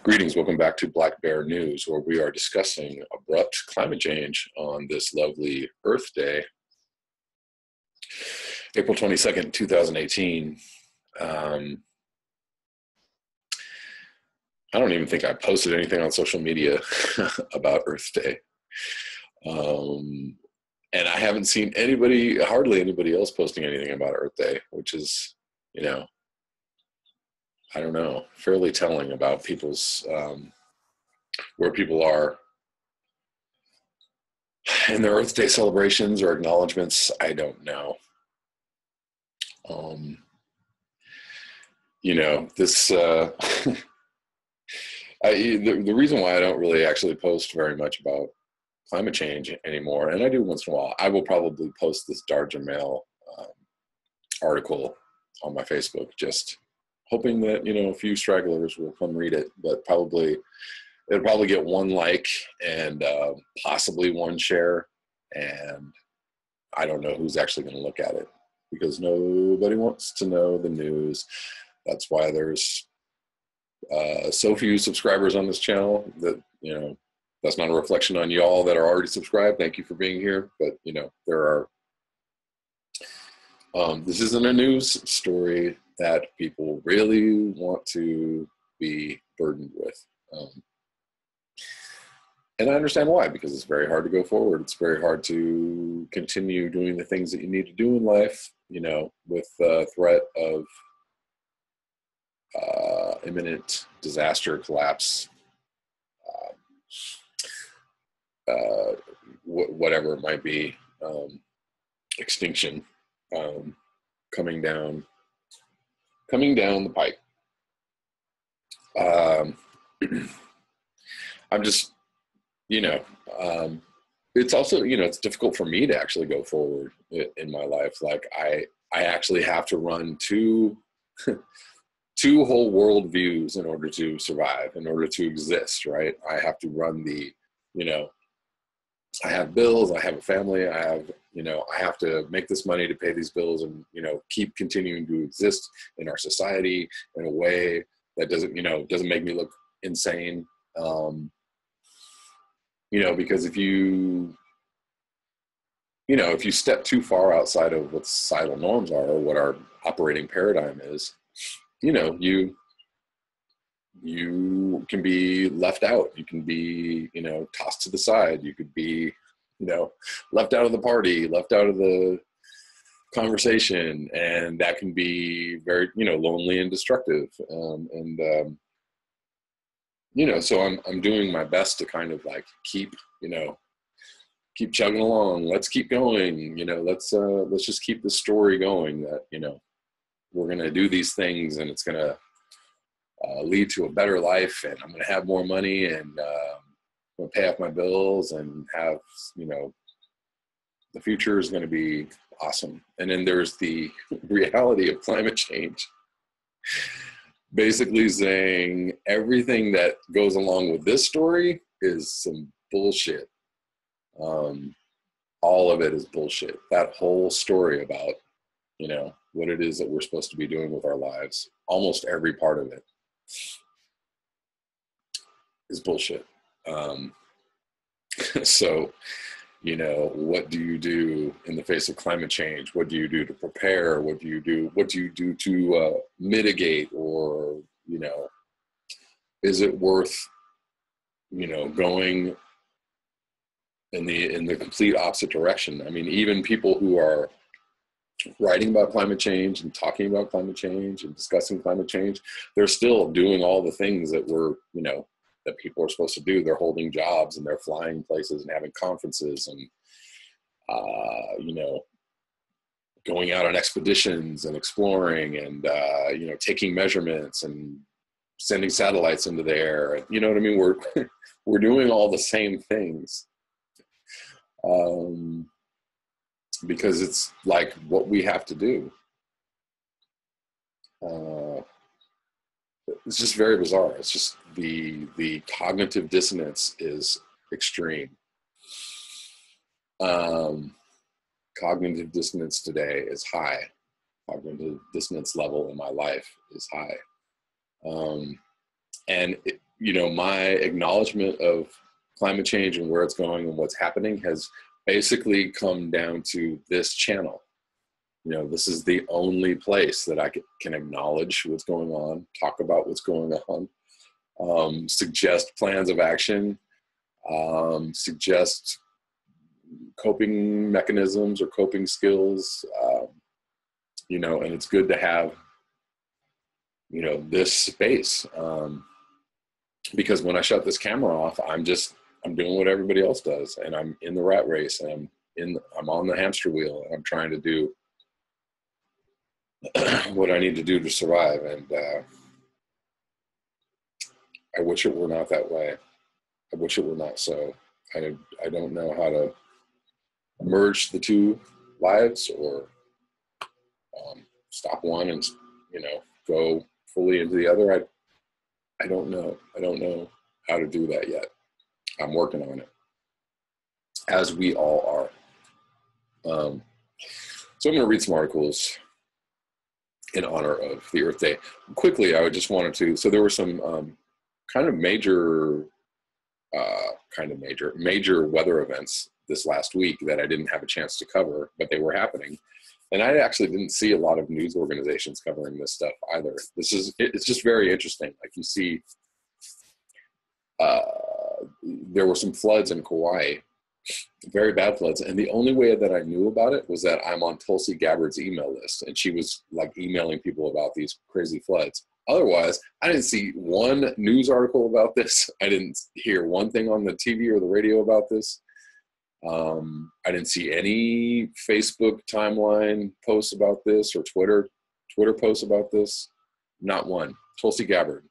Greetings, welcome back to Black Bear News, where we are discussing abrupt climate change on this lovely Earth Day, April 22nd, 2018. I don't even think I posted anything on social media about Earth Day. And I haven't seen hardly anybody else posting anything about Earth Day, which is, I don't know, fairly telling about people's, where people are in their Earth Day celebrations or acknowledgements. I don't know. This, the reason why I don't really actually post very much about climate change anymore, and I do once in a while, I will probably post this Dahr Jamail article on my Facebook, just hoping that, a few stragglers will come read it, but it'll probably get one like and possibly one share. And I don't know who's actually going to look at it, because nobody wants to know the news. That's why there's so few subscribers on this channel. That, that's not a reflection on y'all that are already subscribed. Thank you for being here. But, there are, this isn't a news story that people really want to be burdened with. And I understand why, because it's very hard to go forward. It's very hard to continue doing the things that you need to do in life, with the threat of imminent disaster, collapse, whatever it might be, extinction, coming down the pike. I'm just, it's also, it's difficult for me to actually go forward in my life. Like I actually have to run two whole world views in order to survive, in order to exist, right? I have to run I have bills, I have a family, I have to make this money to pay these bills and, keep continuing to exist in our society in a way that doesn't make me look insane. Because if you step too far outside of what societal norms are or what our operating paradigm is, you can be left out. You can be, tossed to the side. You could be, left out of the party, left out of the conversation. And that can be very, lonely and destructive. So I'm doing my best to kind of like keep chugging along. Let's keep going. Let's just keep the story going that, we're going to do these things and it's going to lead to a better life, and I'm going to have more money, and I'm going to pay off my bills and have, the future is going to be awesome. And then there's the reality of climate change, basically saying everything that goes along with this story is some bullshit. All of it is bullshit. That whole story about, what it is that we're supposed to be doing with our lives, almost every part of it is bullshit. So, what do you do in the face of climate change? What do you do to prepare? What do you do to mitigate? Or, is it worth, going in the complete opposite direction? I mean, even people who are writing about climate change and talking about climate change and discussing climate change, they're still doing all the things that that people are supposed to do. They're holding jobs and they're flying places and having conferences and, going out on expeditions and exploring and, taking measurements and sending satellites into the air. You know what I mean? We're doing all the same things. Because it's like what we have to do. It's just very bizarre. It's just the cognitive dissonance is extreme. cognitive dissonance today is high. Cognitive dissonance level in my life is high. And my acknowledgement of climate change and where it's going and what's happening has basically come down to this channel. This is the only place that I can acknowledge what's going on, talk about what's going on, suggest plans of action, suggest coping mechanisms or coping skills, and it's good to have, this space, because when I shut this camera off, I'm doing what everybody else does, and I'm in the rat race, and I'm on the hamster wheel, and I'm trying to do what I need to do to survive. And I wish it were not that way. I wish it were not so. I don't know how to merge the two lives, or stop one and go fully into the other. I don't know. I don't know how to do that yet. I'm working on it, as we all are. So I'm going to read some articles in honor of the Earth Day. Quickly, I just wanted to, so there were some major weather events this last week that I didn't have a chance to cover, but they were happening. And I actually didn't see a lot of news organizations covering this stuff either. It's just very interesting. Like, you see, there were some floods in Kauai, very bad floods. And the only way that I knew about it was that I'm on Tulsi Gabbard's email list, and she was like emailing people about these crazy floods. Otherwise, I didn't see one news article about this. I didn't hear one thing on the TV or the radio about this. I didn't see any Facebook timeline posts about this, or Twitter posts about this. Not one. Tulsi Gabbard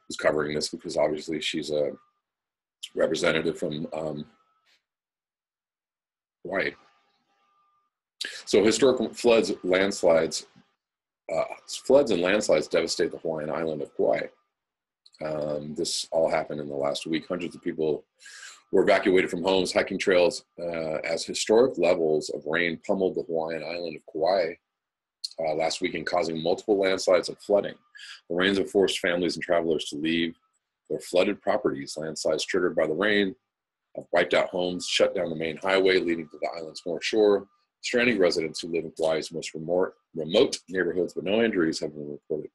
was covering this because obviously she's a representative from Hawaii. So historic floods and landslides devastate the Hawaiian island of Kauai. This all happened in the last week. Hundreds of people were evacuated from homes, hiking trails, as historic levels of rain pummeled the Hawaiian island of Kauai last weekend, causing multiple landslides and flooding. The rains have forced families and travelers to leave their flooded properties. Landslides triggered by the rain have wiped out homes, shut down the main highway leading to the island's north shore, stranding residents who live in Kauai's most remote neighborhoods, but no injuries have been reported.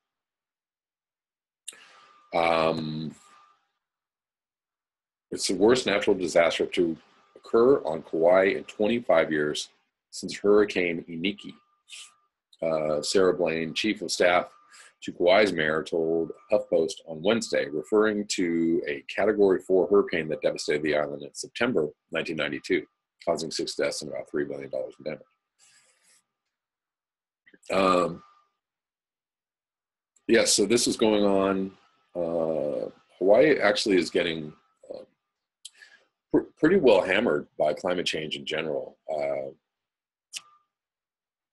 It's the worst natural disaster to occur on Kauai in 25 years since Hurricane Iniki. Sarah Blaine, chief of staff to Kauai's mayor, told HuffPost on Wednesday, referring to a Category 4 hurricane that devastated the island in September 1992, causing 6 deaths and about $3 billion in damage. Yes, so this is going on. Hawaii actually is getting pretty well hammered by climate change in general.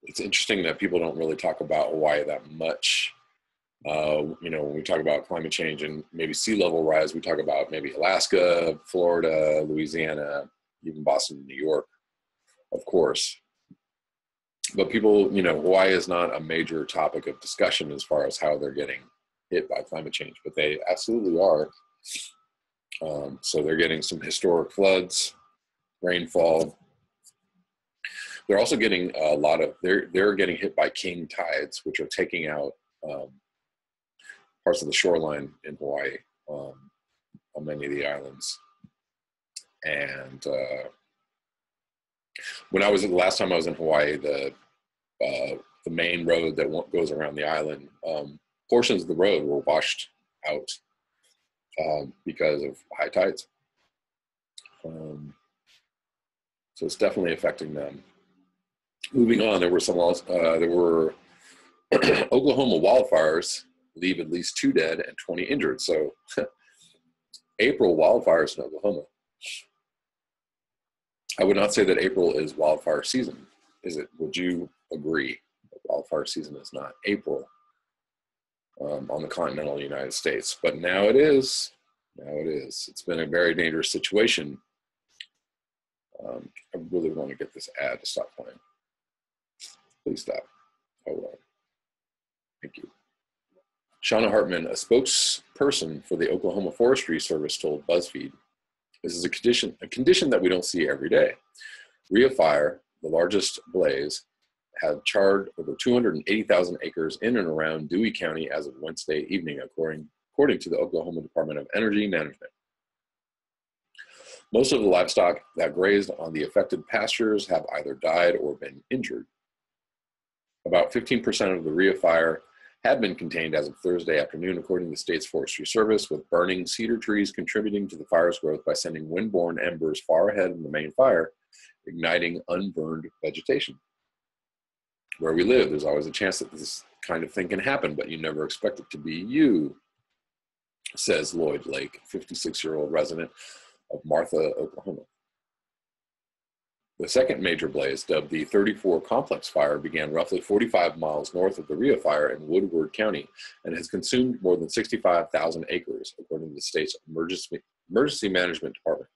It's interesting that people don't really talk about Hawaii that much. When we talk about climate change and maybe sea level rise, we talk about maybe Alaska, Florida, Louisiana, even Boston, New York, of course. But people, Hawaii is not a major topic of discussion as far as how they're getting hit by climate change, but they absolutely are. So they're getting some historic floods, rainfall. They're also getting a lot of, they're getting hit by king tides, which are taking out parts of the shoreline in Hawaii on many of the islands. And last time I was in Hawaii, the main road that goes around the island, portions of the road were washed out because of high tides. So it's definitely affecting them. Moving on, there were Oklahoma wildfires leave at least 2 dead and 20 injured. So April wildfires in Oklahoma. I would not say that April is wildfire season, is it? Would you agree that wildfire season is not April on the continental United States? But now it is. Now it is. It's been a very dangerous situation I really want to get this ad to stop playing. Please stop. Hold on. Thank you. Shauna Hartman, a spokesperson for the Oklahoma Forestry Service, told BuzzFeed, "This is a condition that we don't see every day. Rio Fire, the largest blaze, had charred over 280,000 acres in and around Dewey County as of Wednesday evening, according to the Oklahoma Department of Energy Management. Most of the livestock that grazed on the affected pastures have either died or been injured. About 15% of the Rio Fire had been contained as of Thursday afternoon, according to the state's Forestry Service, with burning cedar trees contributing to the fire's growth by sending windborne embers far ahead of the main fire, igniting unburned vegetation. Where we live, there's always a chance that this kind of thing can happen, but you never expect it to be you," says Lloyd Lake, 56-year-old resident of Martha, Oklahoma. The second major blaze, dubbed the 34 Complex Fire, began roughly 45 miles north of the Rio Fire in Woodward County and has consumed more than 65,000 acres, according to the state's Emergency Management Department.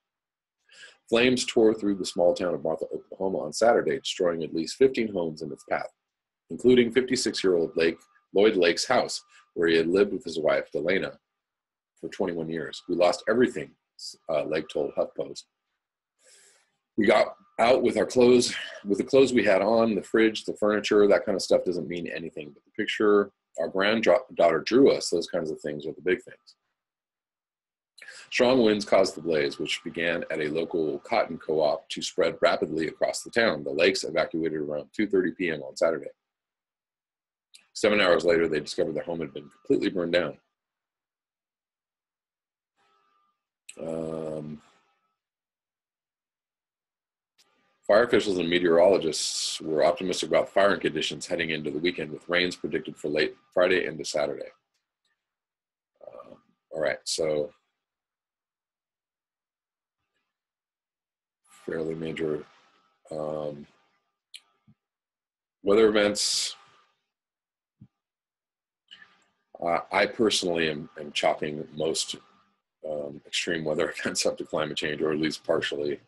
Flames tore through the small town of Martha, Oklahoma on Saturday, destroying at least 15 homes in its path, including 56-year-old Lloyd Lake's house, where he had lived with his wife, Delana, for 21 years. "We lost everything," Lake told HuffPost. "We got out with our clothes, with the clothes we had on, the fridge, the furniture, that kind of stuff doesn't mean anything. But the picture our granddaughter drew us, those kinds of things are the big things." Strong winds caused the blaze, which began at a local cotton co-op, to spread rapidly across the town. The Lakes evacuated around 2:30 p.m. on Saturday. 7 hours later, they discovered their home had been completely burned down. Fire officials and meteorologists were optimistic about firing conditions heading into the weekend, with rains predicted for late Friday into Saturday. All right, so fairly major weather events. I personally am chalking most extreme weather events up to climate change, or at least partially.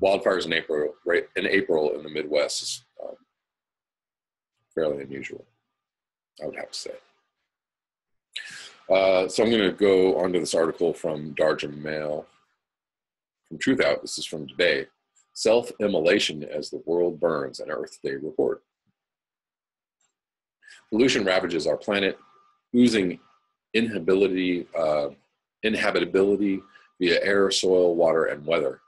Wildfires in April in the Midwest is fairly unusual, I would have to say. So I'm going to go on to this article from Dahr Jamail from Truth Out. This is from today. Self-Immolation as the World Burns, an Earth Day report. Pollution ravages our planet, oozing inhabitability via air, soil, water, and weather.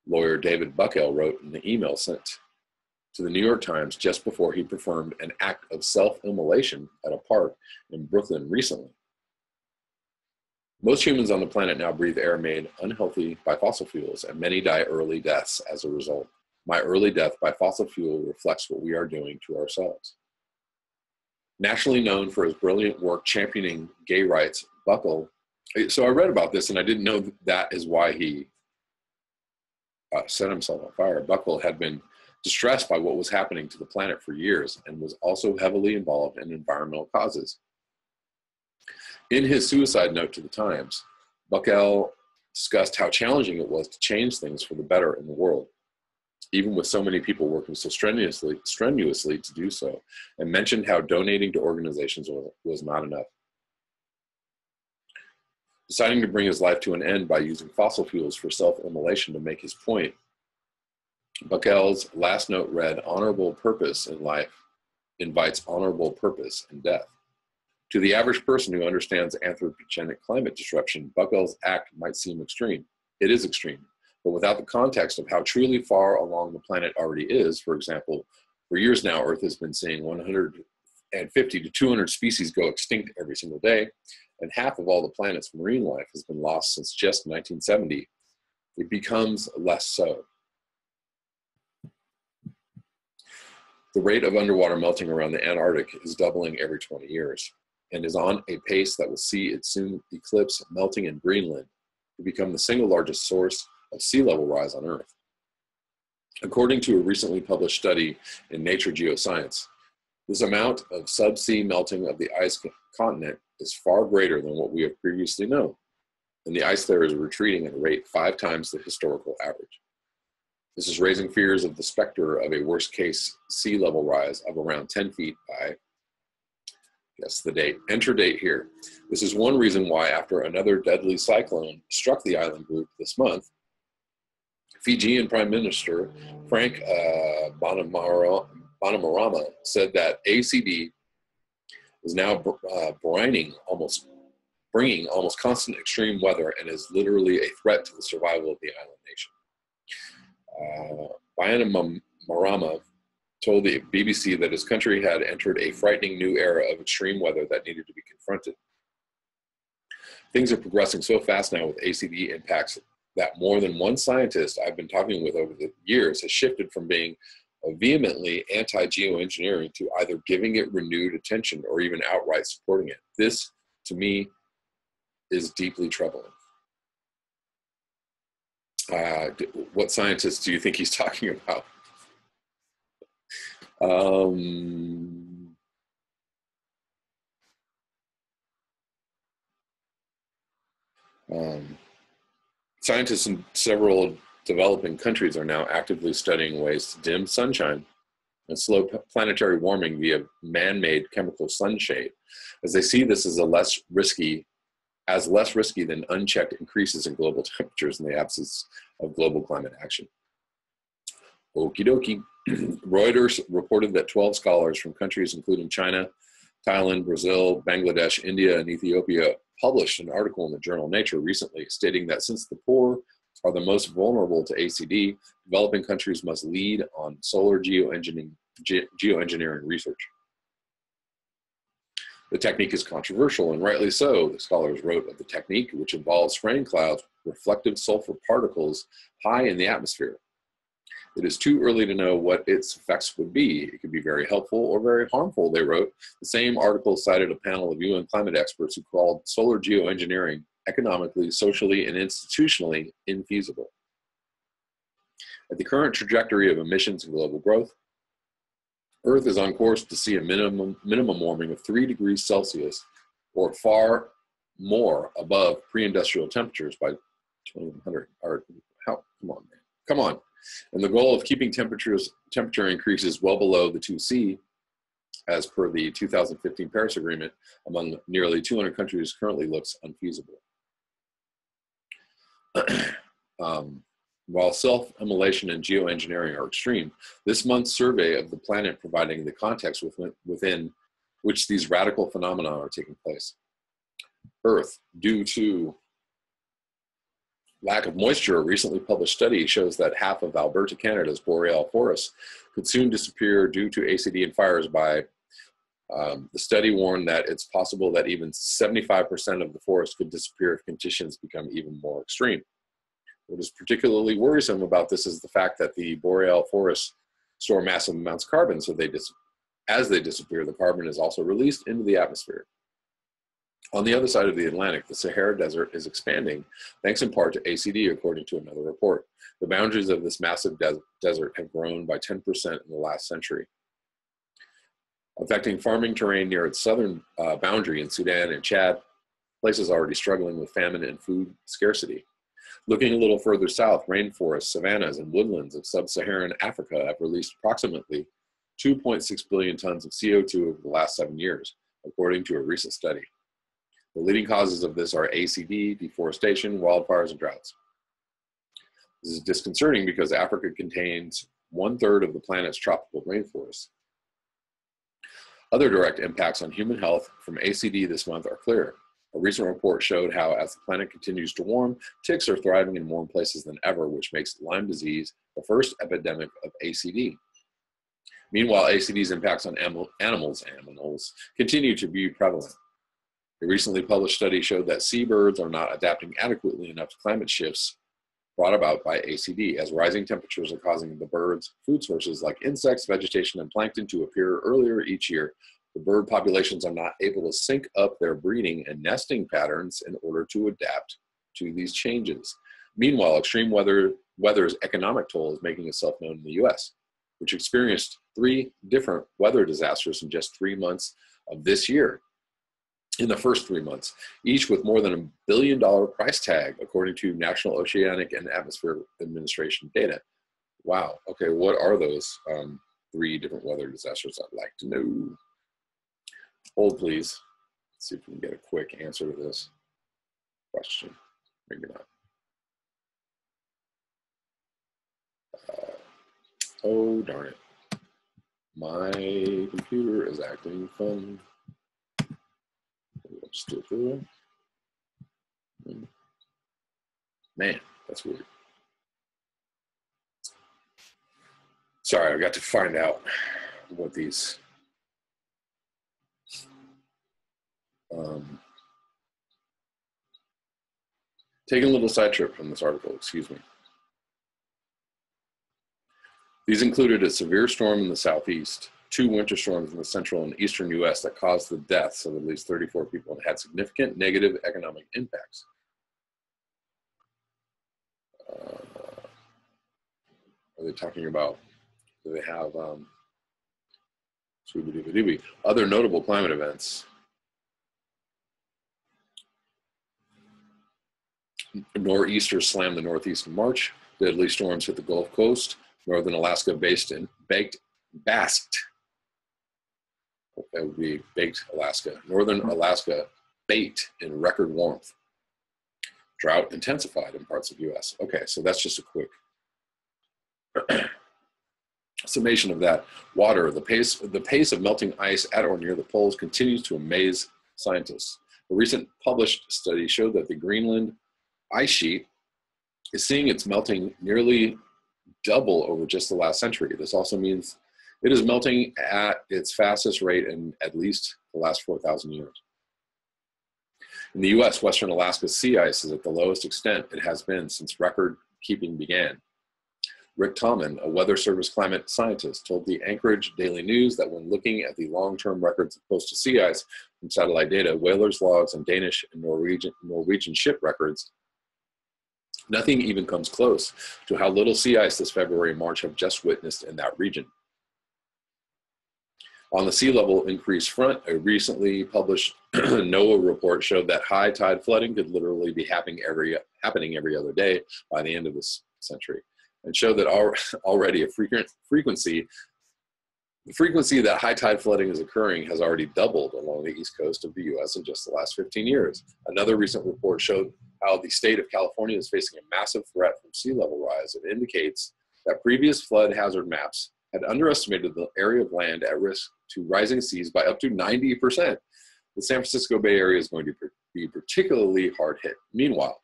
Lawyer David Buckell wrote in the email sent to the New York Times just before he performed an act of self-immolation at a park in Brooklyn recently. "Most humans on the planet now breathe air made unhealthy by fossil fuels, and many die early deaths as a result. My early death by fossil fuel reflects what we are doing to ourselves." Nationally known for his brilliant work championing gay rights, Buckell. So I read about this, and I didn't know that is why he set himself on fire. Buckell had been distressed by what was happening to the planet for years and was also heavily involved in environmental causes. In his suicide note to the Times, Buckell discussed how challenging it was to change things for the better in the world, even with so many people working so strenuously to do so, and mentioned how donating to organizations was not enough. Deciding to bring his life to an end by using fossil fuels for self-immolation to make his point, Buckell's last note read, "Honorable purpose in life invites honorable purpose in death." To the average person who understands anthropogenic climate disruption, Buckell's act might seem extreme. It is extreme, but without the context of how truly far along the planet already is. For example, for years now, Earth has been seeing 150 to 200 species go extinct every single day, and half of all the planet's marine life has been lost since just 1970. It becomes less so. The rate of underwater melting around the Antarctic is doubling every 20 years and is on a pace that will see it soon eclipse melting in Greenland to become the single largest source of sea level rise on Earth. According to a recently published study in Nature Geoscience, this amount of subsea melting of the ice continent is far greater than what we have previously known. and the ice there is retreating at a rate 5 times the historical average. This is raising fears of the specter of a worst-case sea level rise of around 10 feet by, guess the date, enter date here. This is one reason why, after another deadly cyclone struck the island group this month, Fijian Prime Minister Frank Bainimarama said that ACD is now bringing almost constant extreme weather and is literally a threat to the survival of the island nation. Bainimarama told the BBC that his country had entered a frightening new era of extreme weather that needed to be confronted. Things are progressing so fast now with ACD impacts that more than one scientist I've been talking with over the years has shifted from being vehemently anti-geoengineering to either giving it renewed attention or even outright supporting it. This, to me, is deeply troubling. What scientists do you think he's talking about? Scientists in several developing countries are now actively studying ways to dim sunshine and slow planetary warming via man-made chemical sunshade, as they see this as less risky than unchecked increases in global temperatures in the absence of global climate action. Okie dokie. Reuters reported that 12 scholars from countries including China, Thailand, Brazil, Bangladesh, India, and Ethiopia published an article in the journal Nature recently stating that since the poor are the most vulnerable to ACD, developing countries must lead on solar geoengineering research. The technique is controversial, and rightly so. The scholars wrote of the technique, which involves rain clouds with reflective sulfur particles high in the atmosphere. It is too early to know what its effects would be. It could be very helpful or very harmful, they wrote. The same article cited a panel of UN climate experts who called solar geoengineering economically, socially, and institutionally infeasible. At the current trajectory of emissions and global growth, Earth is on course to see a minimum warming of 3 degrees Celsius, or far more above pre-industrial temperatures by 2100. Come on. And the goal of keeping temperature increases well below the 2C, as per the 2015 Paris Agreement, among nearly 200 countries currently looks unfeasible. While self-immolation and geoengineering are extreme, this month's survey of the planet providing the context within which these radical phenomena are taking place. Earth, due to lack of moisture, a recently published study shows that half of Alberta, Canada's boreal forests could soon disappear due to ACD and fires by the study warned that it's possible that even 75% of the forest could disappear if conditions become even more extreme. What is particularly worrisome about this is the fact that the boreal forests store massive amounts of carbon, so as they disappear, the carbon is also released into the atmosphere. On the other side of the Atlantic, the Sahara Desert is expanding, thanks in part to ACD, according to another report. The boundaries of this massive desert have grown by 10% in the last century, affecting farming terrain near its southern boundary in Sudan and Chad, places already struggling with famine and food scarcity. Looking a little further south, rainforests, savannas, and woodlands of sub-Saharan Africa have released approximately 2.6 billion tons of CO2 over the last 7 years, according to a recent study. The leading causes of this are ACD, deforestation, wildfires, and droughts. This is disconcerting because Africa contains 1/3 of the planet's tropical rainforests. Other direct impacts on human health from ACD this month are clear. A recent report showed how, as the planet continues to warm, ticks are thriving in warm places than ever, which makes Lyme disease the first epidemic of ACD. Meanwhile, ACD's impacts on animals continue to be prevalent. A recently published study showed that seabirds are not adapting adequately enough to climate shifts brought about by ACD, as rising temperatures are causing the birds' food sources like insects, vegetation, and plankton to appear earlier each year. The bird populations are not able to sync up their breeding and nesting patterns in order to adapt to these changes. Meanwhile, extreme weather's economic toll is making itself known in the US, which experienced 3 different weather disasters in just 3 months of this year. in the first 3 months, each with more than $1 billion price tag, according to National Oceanic and Atmospheric Administration data. Wow. Okay, what are those 3 different weather disasters? I'd like to know. Hold, please. Let's see if we can get a quick answer to this question. Maybe not. Oh, darn it. My computer is acting funny. Let's do it. Man, that's weird. Sorry, I got to find out what these taking a little side trip from this article, excuse me. These included a severe storm in the southeast, 2 winter storms in the central and eastern U.S. that caused the deaths of at least 34 people and had significant negative economic impacts. Are they talking about, do they have other notable climate events? Nor'easters slammed the Northeast in March. Deadly storms hit the Gulf Coast. Northern Alaska basked. That would be baked Alaska. Northern Alaska baked in record warmth. Drought intensified in parts of the U.S. Okay, so that's just a quick summation of that. Water, the pace of melting ice at or near the poles continues to amaze scientists. A recent published study showed that the Greenland ice sheet is seeing its melting nearly double over just the last century. This also means it is melting at its fastest rate in at least the last 4,000 years. In the U.S., Western Alaska's sea ice is at the lowest extent it has been since record keeping began. Rick Tallman, a Weather Service climate scientist, told the Anchorage Daily News that when looking at the long-term records of coastal sea ice from satellite data, whalers' logs, and Danish and Norwegian ship records, nothing even comes close to how little sea ice this February and March have just witnessed in that region. On the sea level increase front, a recently published NOAA report showed that high tide flooding could literally be happening every other day by the end of this century, and showed that already the frequency that high tide flooding is occurring has already doubled along the east coast of the U.S. in just the last 15 years. Another recent report showed how the state of California is facing a massive threat from sea level rise. It indicates that previous flood hazard maps had underestimated the area of land at risk to rising seas by up to 90%. The San Francisco Bay Area is going to be particularly hard hit. Meanwhile,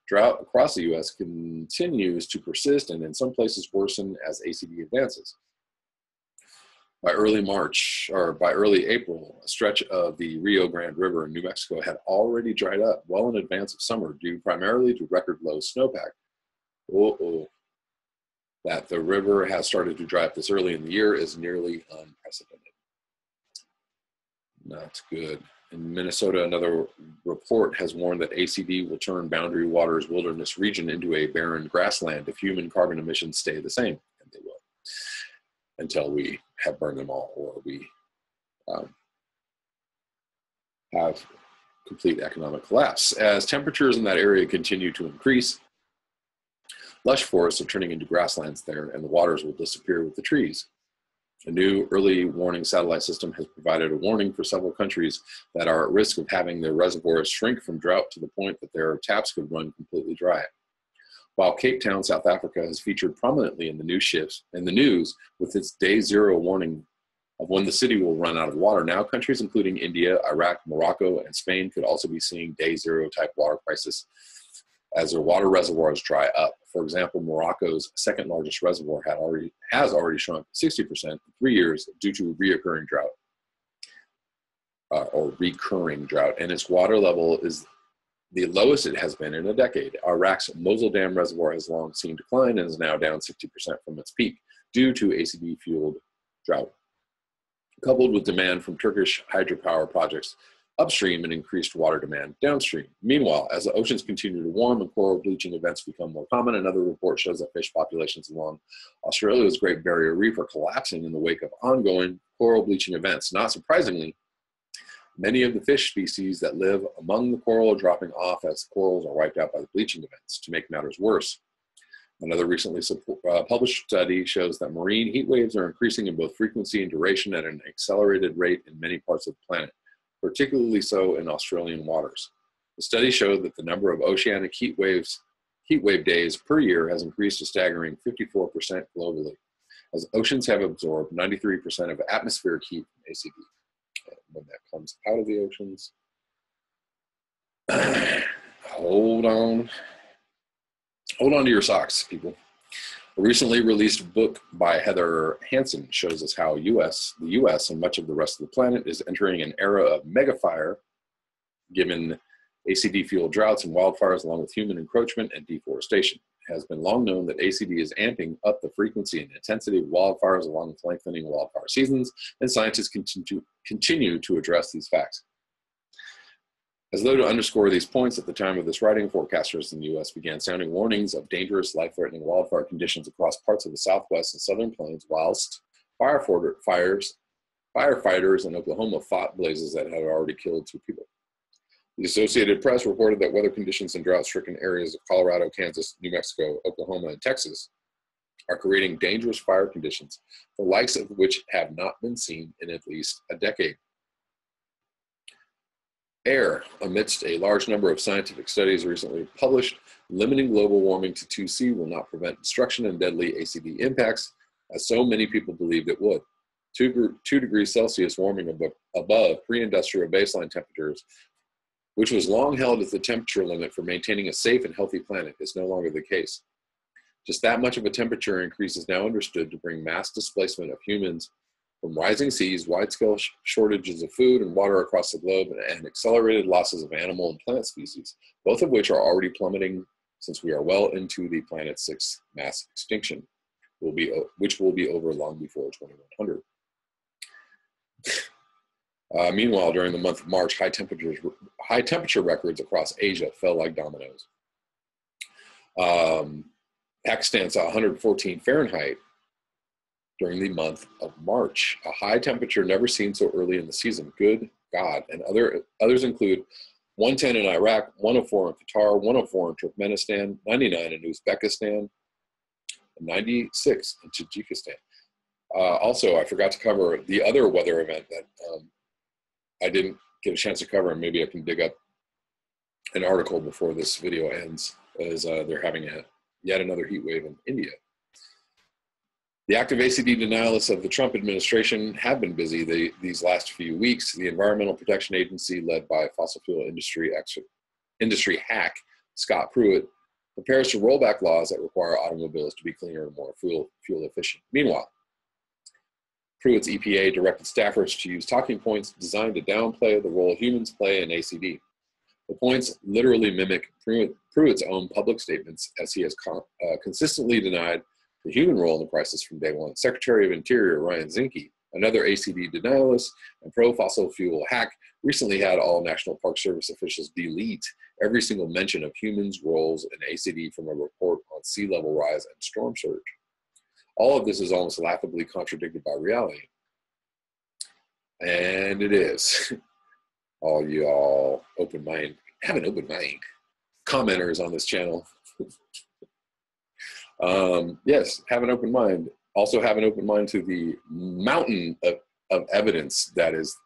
drought across the U.S. continues to persist and in some places worsen as ACD advances. By early April, a stretch of the Rio Grande River in New Mexico had already dried up well in advance of summer due primarily to record low snowpack. That the river has started to dry up this early in the year is nearly unprecedented. Not good. In Minnesota, another report has warned that ACD will turn Boundary Waters Wilderness region into a barren grassland if human carbon emissions stay the same, and they will, until we have burned them all or we have complete economic collapse. As temperatures in that area continue to increase, lush forests are turning into grasslands there, and the waters will disappear with the trees. A new early warning satellite system has provided a warning for several countries that are at risk of having their reservoirs shrink from drought to the point that their taps could run completely dry. While Cape Town, South Africa, has featured prominently in the news with its day zero warning of when the city will run out of water, now countries including India, Iraq, Morocco, and Spain could also be seeing day zero type water crisis as their water reservoirs dry up. For example, Morocco's second largest reservoir has already shrunk 60% in 3 years due to recurring drought, and its water level is the lowest it has been in a decade. Iraq's Mosul Dam reservoir has long seen decline and is now down 60% from its peak due to ACD-fueled drought, coupled with demand from Turkish hydropower projects upstream and increased water demand downstream. Meanwhile, as the oceans continue to warm and coral bleaching events become more common, another report shows that fish populations along Australia's Great Barrier Reef are collapsing in the wake of ongoing coral bleaching events. Not surprisingly, Many of the fish species that live among the coral are dropping off as corals are wiped out by the bleaching events. To make matters worse, another recently published study shows that marine heat waves are increasing in both frequency and duration at an accelerated rate in many parts of the planet, particularly so in Australian waters. The study showed that the number of oceanic heat wave days per year has increased a staggering 54% globally, as oceans have absorbed 93% of atmospheric heat from ACD. When that comes out of the oceans, hold on to your socks, people. A recently released book by Heather Hansen shows us how the U.S. and much of the rest of the planet is entering an era of megafire, given ACD-fueled droughts and wildfires, along with human encroachment and deforestation. It has been long known that ACD is amping up the frequency and intensity of wildfires, along with lengthening wildfire seasons, and scientists continue to address these facts. As though to underscore these points, at the time of this writing, forecasters in the U.S. began sounding warnings of dangerous, life-threatening wildfire conditions across parts of the Southwest and Southern Plains, whilst firefighters in Oklahoma fought blazes that had already killed 2 people. The Associated Press reported that weather conditions in drought-stricken areas of Colorado, Kansas, New Mexico, Oklahoma, and Texas are creating dangerous fire conditions, the likes of which have not been seen in at least a decade. Air, amidst a large number of scientific studies recently published, limiting global warming to 2°C will not prevent destruction and deadly ACD impacts, as so many people believed it would. 2 degrees Celsius warming above pre-industrial baseline temperatures, which was long held as the temperature limit for maintaining a safe and healthy planet, is no longer the case. Just that much of a temperature increase is now understood to bring mass displacement of humans from rising seas, wide-scale shortages of food and water across the globe, and accelerated losses of animal and plant species, both of which are already plummeting since we are well into the planet's 6th mass extinction, which will be over long before 2100. Meanwhile, during the month of March, high temperature records across Asia fell like dominoes. Pakistan saw 114 Fahrenheit during the month of March, a high temperature never seen so early in the season. Good God. And others include 110 in Iraq, 104 in Qatar, 104 in Turkmenistan, 99 in Uzbekistan, and 96 in Tajikistan. Also, I forgot to cover the other weather event that I didn't get a chance to cover, and maybe I can dig up an article before this video ends, as they're having yet another heat wave in India. The active ACD denialists of the Trump administration have been busy these last few weeks. The Environmental Protection Agency, led by fossil fuel industry hack Scott Pruitt, prepares to roll back laws that require automobiles to be cleaner and more fuel efficient. Meanwhile, Pruitt's EPA directed staffers to use talking points designed to downplay the role humans play in ACD. The points literally mimic Pruitt's own public statements, as he has consistently denied the human role in the crisis from day one. Secretary of Interior Ryan Zinke, another ACD denialist and pro-fossil fuel hack, recently had all National Park Service officials delete every single mention of humans' roles in ACD from a report on sea level rise and storm surge. All of this is almost laughably contradicted by reality. And it is. All y'all have an open mind commenters on this channel. Yes, have an open mind. Also have an open mind to the mountain of evidence that is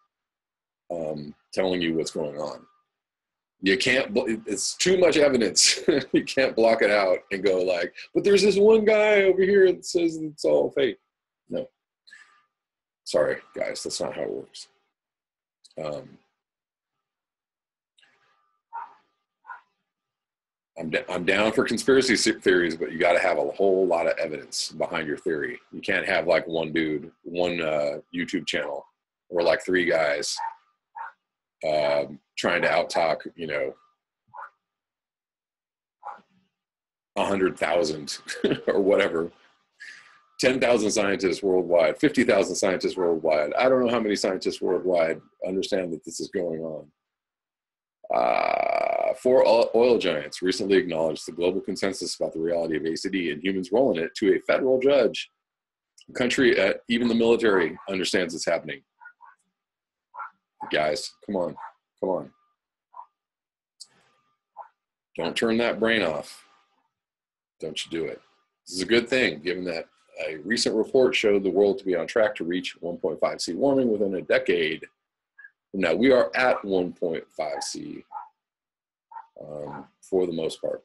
telling you what's going on. You can't, it's too much evidence. You can't block it out and go like, but there's this one guy over here that says it's all fake. No. Sorry, guys, that's not how it works. I'm down for conspiracy theories, but you got to have a whole lot of evidence behind your theory. You can't have like one dude, one YouTube channel, or like 3 guys trying to outtalk, 100,000 or whatever. 10,000 scientists worldwide, 50,000 scientists worldwide. I don't know how many scientists worldwide understand that this is going on. 4 oil giants recently acknowledged the global consensus about the reality of ACD and humans' role in it to a federal judge. The country, even the military, understands it's happening. Guys, come on, come on. Don't turn that brain off. Don't you do it. This is a good thing, given that a recent report showed the world to be on track to reach 1.5 C warming within a decade. Now, we are at 1.5 C for the most part.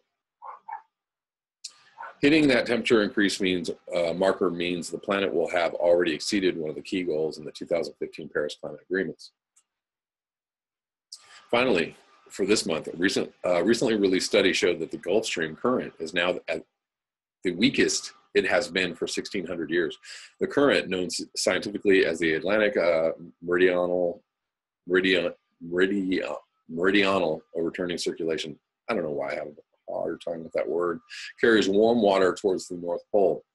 Hitting that temperature increase marker means the planet will have already exceeded one of the key goals in the 2015 Paris Climate Agreements. Finally, for this month, a recently released study showed that the Gulf Stream current is now at the weakest it has been for 1,600 years. The current, known scientifically as the Atlantic meridional overturning circulation, I don't know why I have a hard time with that word, carries warm water towards the North Pole,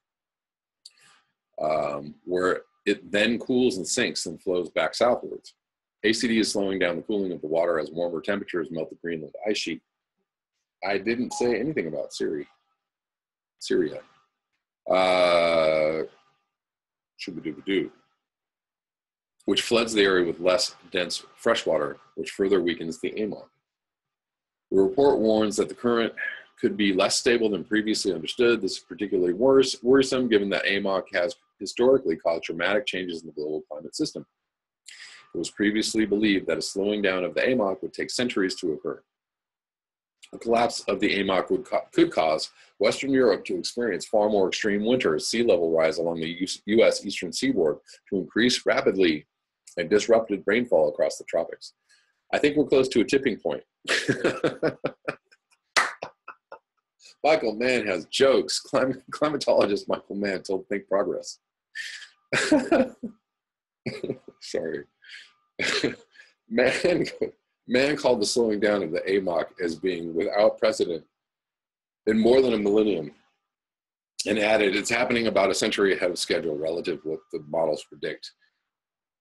where it then cools and sinks and flows back southwards. ACD is slowing down the cooling of the water as warmer temperatures melt the Greenland ice sheet. I didn't say anything about Syria. Which floods the area with less dense freshwater, which further weakens the AMOC. The report warns that the current could be less stable than previously understood. This is particularly worrisome given that AMOC has historically caused dramatic changes in the global climate system. It was previously believed that a slowing down of the AMOC would take centuries to occur. A collapse of the AMOC could cause Western Europe to experience far more extreme winters, sea level rise along the U.S. eastern seaboard to increase rapidly, and disrupted rainfall across the tropics. I think we're close to a tipping point. Michael Mann has jokes. Climatologist Michael Mann told Think Progress. Sorry. Man called the slowing down of the AMOC as being without precedent in more than a millennium, and added, it's happening about a century ahead of schedule relative to what the models predict.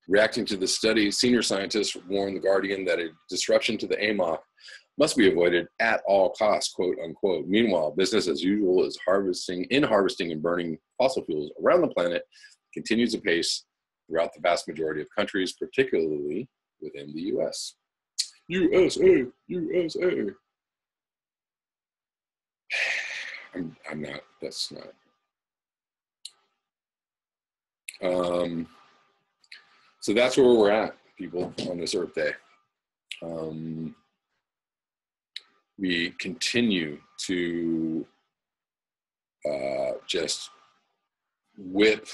Reacting to this study, senior scientists warned The Guardian that a disruption to the AMOC must be avoided at all costs, quote unquote. Meanwhile, business as usual is harvesting and burning fossil fuels around the planet continues apace throughout the vast majority of countries, particularly within the U.S. USA. I'm not, that's not. So that's where we're at, people, on this Earth Day. We continue to just whip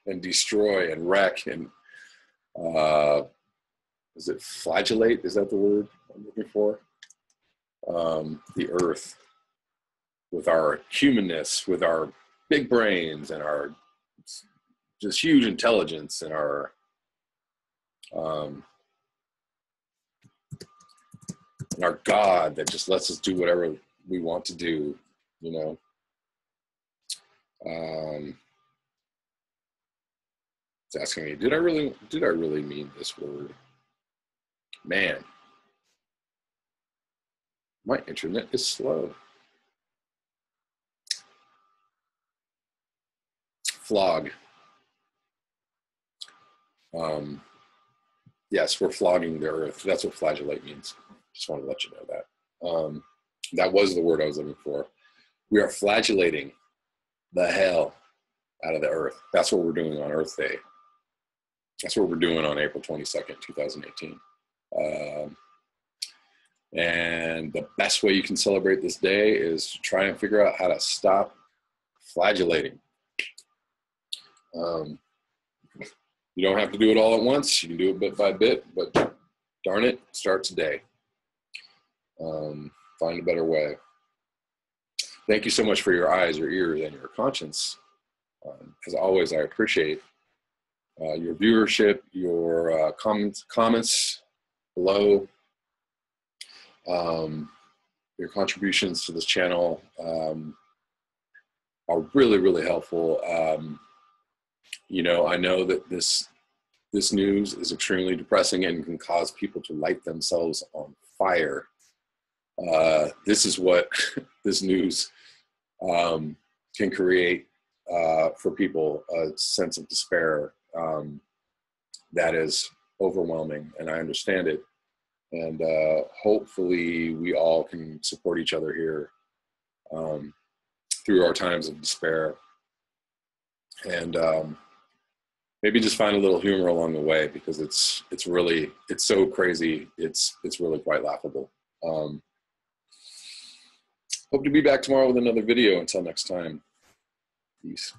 and destroy and wreck and is it flagellate? Is that the word I'm looking for? The Earth with our humanness, with our big brains and our just huge intelligence and our God that just lets us do whatever we want to do, you know. It's asking me, did I really mean this word? Man, my internet is slow. Flog. Yes, we're flogging the earth. That's what flagellate means. Just want to let you know that. That was the word I was looking for. We are flagellating the hell out of the earth. That's what we're doing on Earth Day. That's what we're doing on April 22nd, 2018. And the best way you can celebrate this day is to try and figure out how to stop flagellating. You don't have to do it all at once. You can do it bit by bit, but darn it, start today. Find a better way. Thank you so much for your eyes, your ears, and your conscience. As always, I appreciate your viewership, your comments below, your contributions to this channel are really, really helpful. You know, I know that this news is extremely depressing and can cause people to light themselves on fire. This is what this news can create for people, a sense of despair that is overwhelming, and I understand it. And hopefully we all can support each other here through our times of despair, and maybe just find a little humor along the way, because it's so crazy. It's really quite laughable. Hope to be back tomorrow with another video. Until next time, peace.